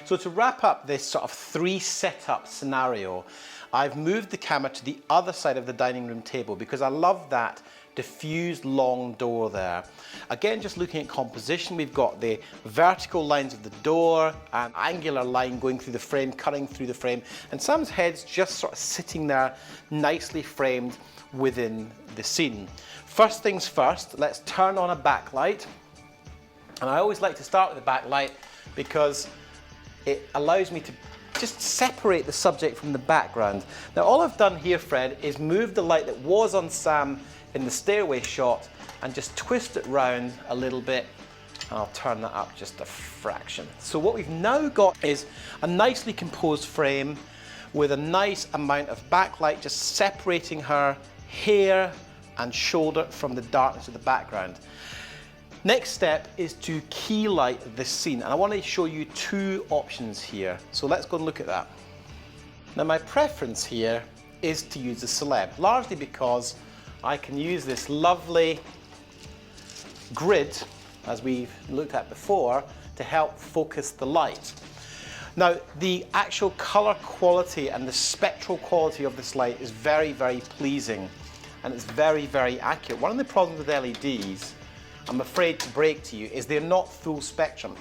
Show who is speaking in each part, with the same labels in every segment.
Speaker 1: So to wrap up this sort of 3 setup scenario, I've moved the camera to the other side of the dining room table because I love that diffused long door there. Again, just looking at composition, we've got the vertical lines of the door, an angular line going through the frame, cutting through the frame, and Sam's head's just sort of sitting there nicely framed within the scene. First things first, let's turn on a backlight. And I always like to start with the backlight because it allows me to just separate the subject from the background. Now all I've done here, Fred, is move the light that was on Sam in the stairway shot and just twist it round a little bit, and I'll turn that up just a fraction. So what we've now got is a nicely composed frame with a nice amount of backlight just separating her hair and shoulder from the darkness of the background. Next step is to key light this scene, and I want to show you 2 options here. So let's go and look at that. Now my preference here is to use the celeb, largely because I can use this lovely grid, as we've looked at before, to help focus the light. Now the actual color quality and the spectral quality of this light is very, very pleasing, and it's very, very accurate. One of the problems with LEDs, I'm afraid to break to you, is they're not full spectrum.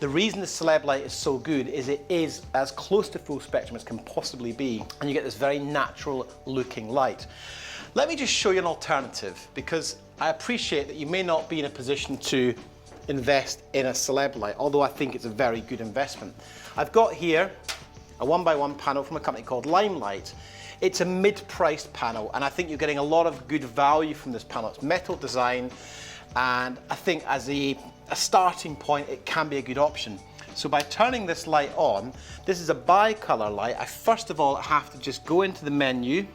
Speaker 1: The reason the celeb light is so good is it is as close to full spectrum as can possibly be, and you get this very natural looking light. Let me just show you an alternative, because I appreciate that you may not be in a position to invest in a celeb light, although I think it's a very good investment. I've got here a 1x1 panel from a company called Limelight. It's a mid-priced panel, and I think you're getting a lot of good value from this panel. It's metal design, and I think as a starting point it can be a good option. So by turning this light on, this is a bi-color light. I first of all have to just go into the menu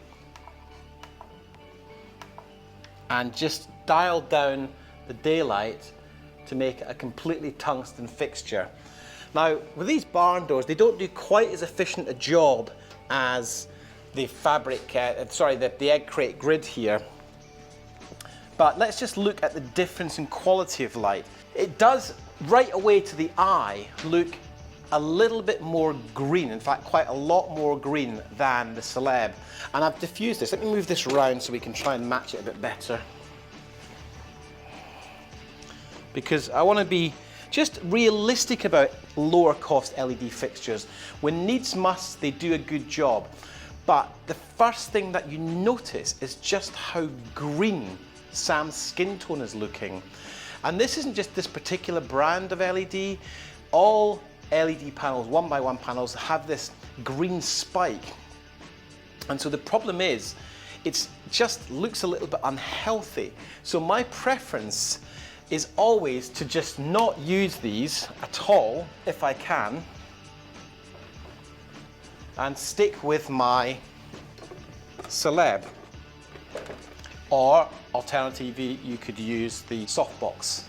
Speaker 1: and just dial down the daylight to make it a completely tungsten fixture. Now with these barn doors, they don't do quite as efficient a job as the the egg crate grid here. But let's just look at the difference in quality of light. It does, right away to the eye, look a little bit more green, in fact quite a lot more green than the celeb. And I've diffused this. Let me move this around so we can try and match it a bit better, because I want to be just realistic about lower cost LED fixtures. When needs must, they do a good job. But the first thing that you notice is just how green Sam's skin tone is looking. And this isn't just this particular brand of LED. All LED panels, 1x1 panels, have this green spike. And so the problem is, it just looks a little bit unhealthy. So my preference is always to just not use these at all, if I can, and stick with my celeb. Or alternatively, you could use the softbox.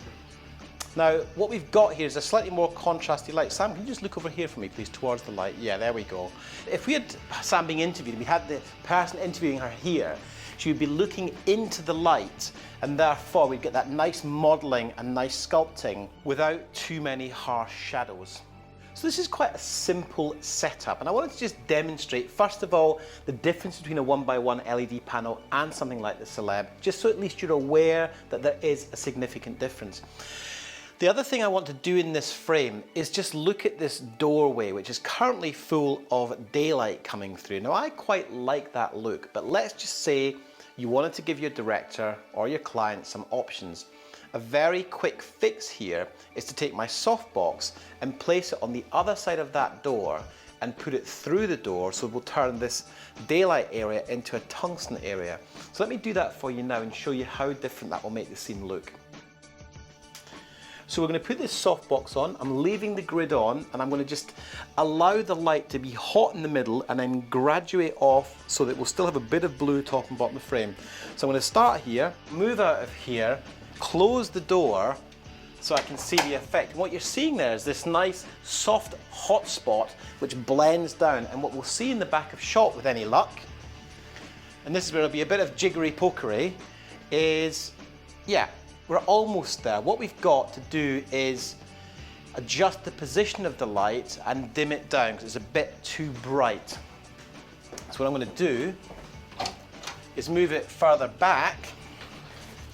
Speaker 1: Now, what we've got here is a slightly more contrasty light. Sam, can you just look over here for me, please, towards the light? Yeah, there we go. If we had Sam being interviewed, we had the person interviewing her here, she would be looking into the light, and therefore we'd get that nice modeling and nice sculpting without too many harsh shadows. So this is quite a simple setup, and I wanted to just demonstrate, first of all, the difference between a 1x1 LED panel and something like the celeb, just so at least you're aware that there is a significant difference. The other thing I want to do in this frame is just look at this doorway, which is currently full of daylight coming through. Now I quite like that look, but let's just say you wanted to give your director or your client some options. A very quick fix here is to take my softbox and place it on the other side of that door and put it through the door, so we'll turn this daylight area into a tungsten area. So let me do that for you now and show you how different that will make the scene look. So we're going to put this softbox on. I'm leaving the grid on, and I'm going to just allow the light to be hot in the middle and then graduate off so that we'll still have a bit of blue top and bottom of the frame. So I'm going to start here, move out of here, close the door so I can see the effect. And what you're seeing there is this nice soft hot spot which blends down, and what we'll see in the back of shot with any luck, and this is where it'll be a bit of jiggery pokery, is, yeah, we're almost there. What we've got to do is adjust the position of the light and dim it down because it's a bit too bright. So what I'm going to do is move it further back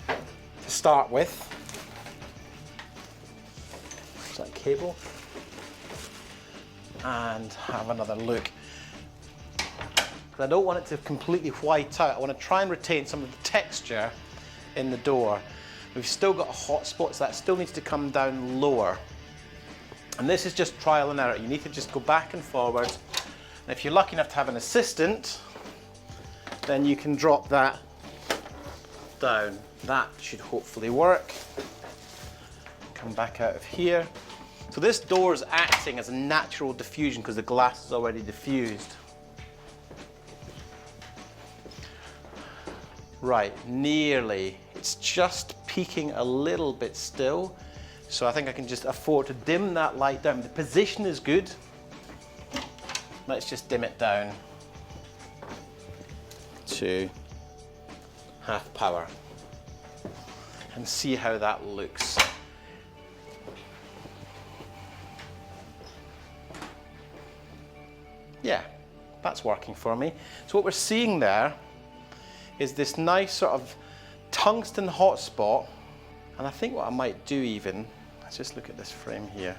Speaker 1: to start with. Is that cable? And have another look. I don't want it to completely white out. I want to try and retain some of the texture in the door. We've still got a hot spot, so that still needs to come down lower. And this is just trial and error. You need to just go back and forward. And if you're lucky enough to have an assistant, then you can drop that down. That should hopefully work. Come back out of here. So this door is acting as a natural diffusion because the glass is already diffused. Right, nearly. It's just peaking a little bit still. So I think I can just afford to dim that light down. The position is good. Let's just dim it down to half power and see how that looks. Yeah, that's working for me. So what we're seeing there is this nice sort of tungsten hotspot. And I think what I might do even, let's just look at this frame here.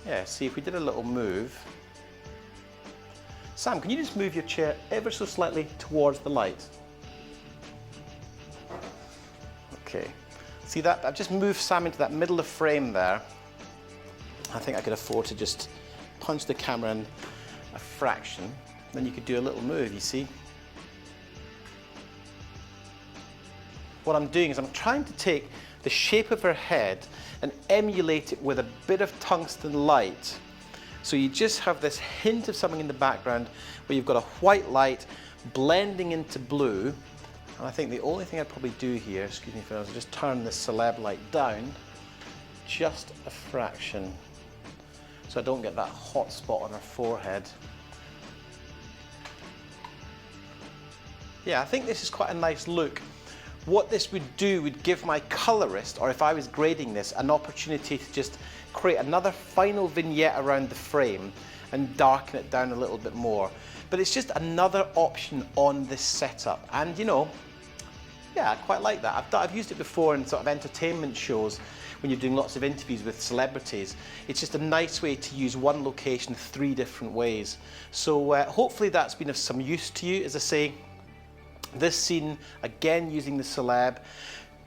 Speaker 1: Yeah, see if we did a little move. Sam, can you just move your chair ever so slightly towards the light? Okay, see that? I've just moved Sam into that middle of frame there. I think I could afford to just punch the camera in a fraction. Then you could do a little move, you see? What I'm doing is I'm trying to take the shape of her head and emulate it with a bit of tungsten light. So you just have this hint of something in the background where you've got a white light blending into blue. And I think the only thing I'd probably do here, excuse me for this, is just turn the celeb light down just a fraction so I don't get that hot spot on her forehead. Yeah, I think this is quite a nice look. What this would do would give my colorist, or if I was grading this, an opportunity to just create another final vignette around the frame and darken it down a little bit more. But it's just another option on this setup. And you know, yeah, I quite like that. I've used it before in sort of entertainment shows when you're doing lots of interviews with celebrities. It's just a nice way to use one location 3 different ways. So hopefully that's been of some use to you. As I say, this scene, again using the celeb,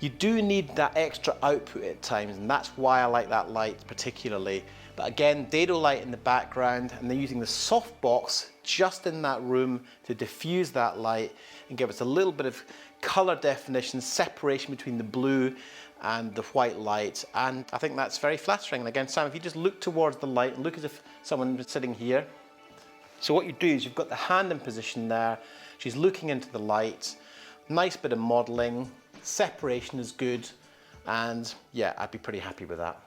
Speaker 1: you do need that extra output at times, and that's why I like that light particularly. But again, dado light in the background, and they're using the softbox just in that room to diffuse that light and give us a little bit of color definition, separation between the blue and the white light. And I think that's very flattering. And again, Sam, if you just look towards the light and look as if someone was sitting here. So what you do is you've got the hand in position there. She's looking into the light. Nice bit of modeling. Separation is good. And yeah, I'd be pretty happy with that.